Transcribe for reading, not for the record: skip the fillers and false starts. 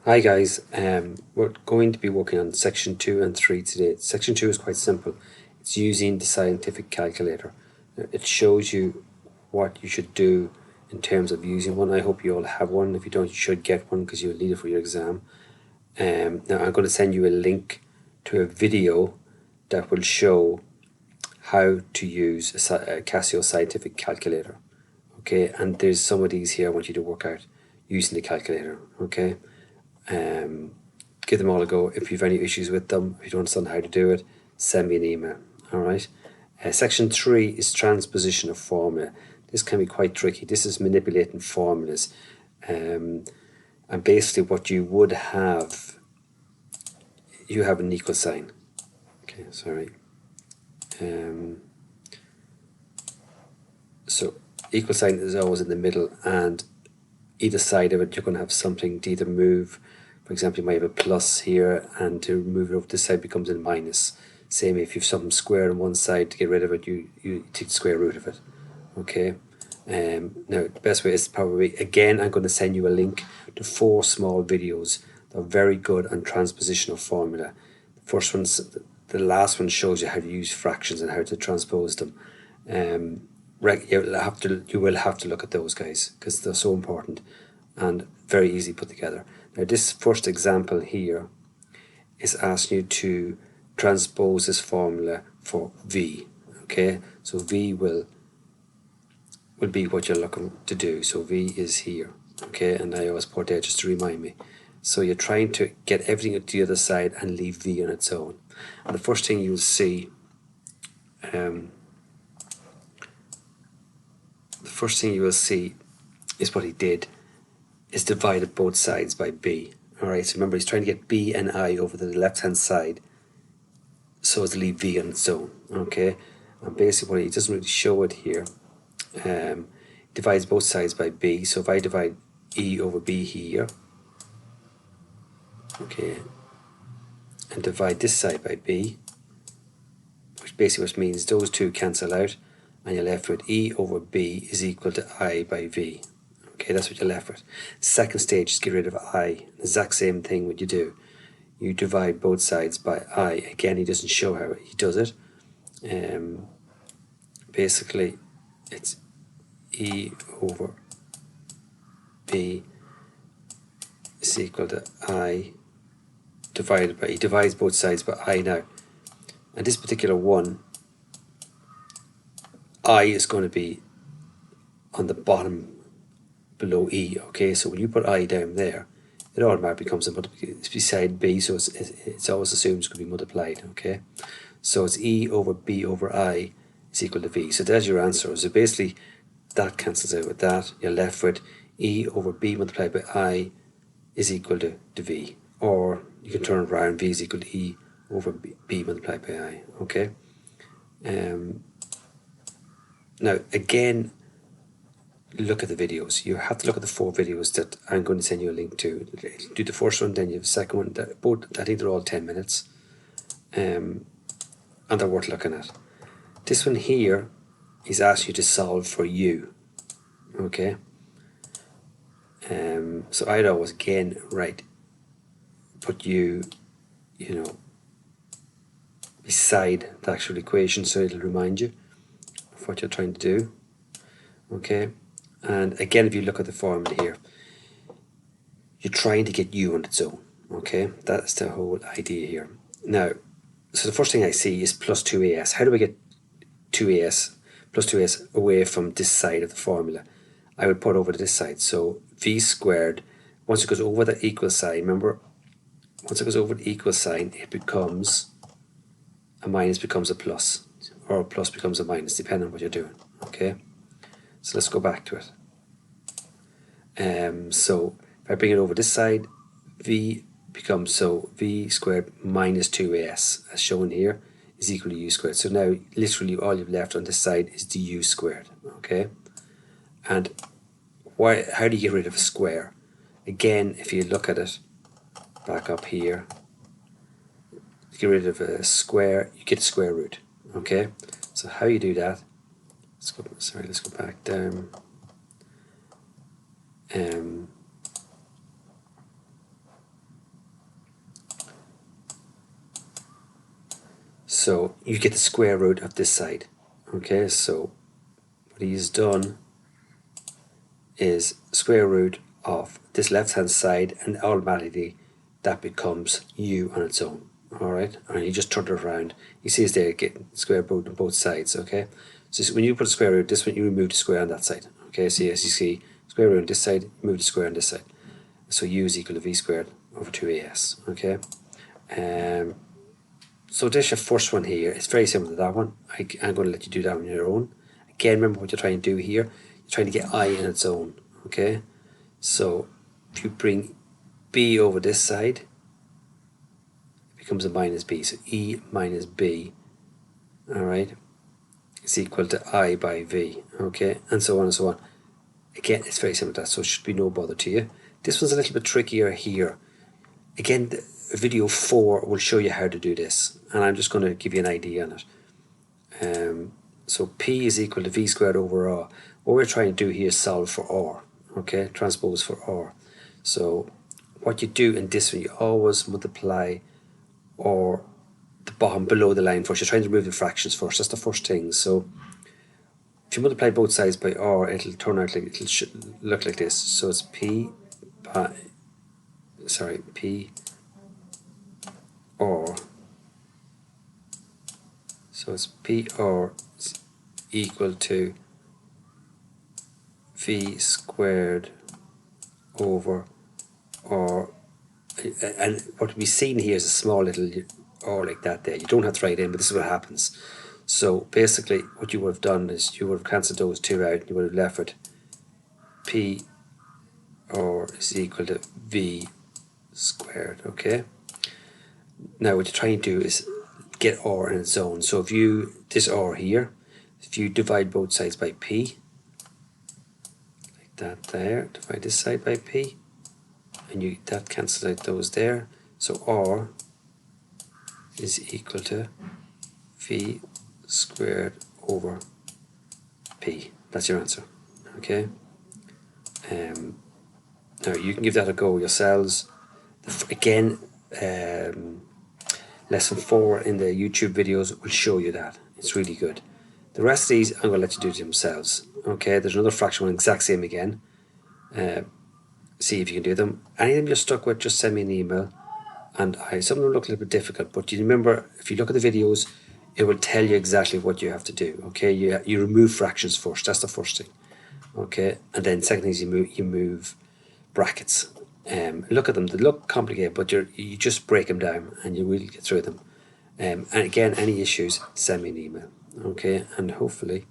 Hi guys, we're going to be working on section 2 and 3 today. Section 2 is quite simple. It's using the scientific calculator. It shows you what you should do in terms of using one. I hope you all have one. If you don't, you should get one because you'll need it for your exam. Now I'm going to send you a link to a video that will show how to use a Casio scientific calculator. Okay, and there's some of these here I want you to work out using the calculator. Okay. Give them all a go. If you have any issues with them, if you don't understand how to do it, send me an email. All right. Section 3 is transposition of formula. This can be quite tricky. This is manipulating formulas. And basically what you would have, you have an equal sign. Okay, sorry. So equal sign is always in the middle, and either side of it you're going to have something to either move. For example, you might have a plus here, and to move it over this side becomes a minus. Same if you have something square on one side, to get rid of it, you take the square root of it. Okay. Now the best way is probably, again, I'm going to send you a link to 4 small videos that are very good on transposition of formula. The first one's, the last one shows you how to use fractions and how to transpose them. You will have to look at those guys because they're so important and very easy put together. Now this first example here is asking you to transpose this formula for V. Okay, so V will be what you're looking to do. So V is here. Okay, and I always put there just to remind me. So you're trying to get everything to the other side and leave V on its own. And the first thing you'll see, is what he did is divided both sides by B. Alright, so remember he's trying to get B and I over to the left hand side so as to leave V on its own. Okay, and basically what he doesn't really show it here, divides both sides by B. So if I divide E over B here, okay, and divide this side by B, which basically means those two cancel out, and you're left with E over B is equal to I by V. Okay, that's what you're left with. Second stage is get rid of I. The exact same thing what you do. You divide both sides by I. Again, he doesn't show how he does it. Basically, it's E over B is equal to I divided by, he divides both sides by I now. And this particular one, I is going to be on the bottom below E. Okay, so when you put I down there, it automatically becomes it's beside B, so it's always assumed it's going to be multiplied. Okay, so it's E over B over I is equal to V. So there's your answer. So basically that cancels out with that. You're left with E over B multiplied by I is equal to V. Or you can turn it around, V is equal to E over B multiplied by I. Okay. Now again, look at the videos. You have to look at the 4 videos that I'm going to send you a link to. Do the first one, then you have the second one. Both, I think they're all 10 minutes, and they're worth looking at. This one here is asking you to solve for U. Okay. So I'd always again put U, beside the actual equation, so it'll remind you of what you're trying to do. Okay. And again, if you look at the formula here, you're trying to get U on its own. Okay, that's the whole idea here. Now, so the first thing I see is plus 2as. How do I get 2as, plus 2as away from this side of the formula? I would put over to this side. So V squared, once it goes over the equal sign, remember, once it goes over the equal sign, it becomes a minus becomes a plus, or a plus becomes a minus, depending on what you're doing. Okay. So let's go back to it. So if I bring it over this side, V becomes, so V squared minus 2as, as shown here, is equal to U squared. So now literally all you've left on this side is the U squared. Okay. And how do you get rid of a square? Again, if you look at it back up here, to get rid of a square, you get a square root. Okay. So how you do that? Let's go back down. So you get the square root of this side. Okay, so what he's done is square root of this left hand side, and automatically that becomes u on its own. Alright, and you just turn it around. You see it's there, getting square root on both sides. Okay, so when you put a square root, this one you remove the square on that side. Okay, so as you see, square root on this side, move the square on this side. So u is equal to v squared over 2as. Okay, so this your first one here. It's very similar to that one. I'm going to let you do that on your own. Again, remember what you're trying to do here. You're trying to get I in its own. Okay, so if you bring b over this side, it becomes a minus b. So e minus b, all right, is equal to I by v. Okay, and so on and so on. Again, it's very similar to that, so it should be no bother to you. This one's a little bit trickier here. Again, video 4 will show you how to do this, and I'm just going to give you an idea on it. So P is equal to V squared over R. What we're trying to do here is solve for R, okay, transpose for R. So what you do in this one, you always multiply R, the bottom below the line first. You're trying to remove the fractions first, that's the first thing. So if you multiply both sides by R, it'll turn out like, it'll look like this. So it's P R, so it's PR is equal to V squared over R, and what we've seen here is a small little R like that there. You don't have to write it in, but this is what happens. So basically what you would have done is you would have cancelled those two out, and you would have left with P R is equal to V squared. Okay, now what you're trying to do is get R in its own. So if you, this R here, if you divide both sides by P, like that there, divide this side by P, and you, that cancels out those there. So R is equal to V squared over P. That's your answer. Okay. Now you can give that a go yourselves. Again, lesson 4 in the YouTube videos will show you that. It's really good. The rest of these I'm going to let you do themselves. Okay, there's another fraction one, exact same again. See if you can do them. Any of them you're stuck with, just send me an email. And some of them look a little bit difficult, but you remember, if you look at the videos, it will tell you exactly what you have to do. Okay, you remove fractions first. That's the first thing. Okay, and then second thing is you move brackets. Look at them, they look complicated, but you just break them down and you will get through them. And again, any issues, send me an email. Okay, and hopefully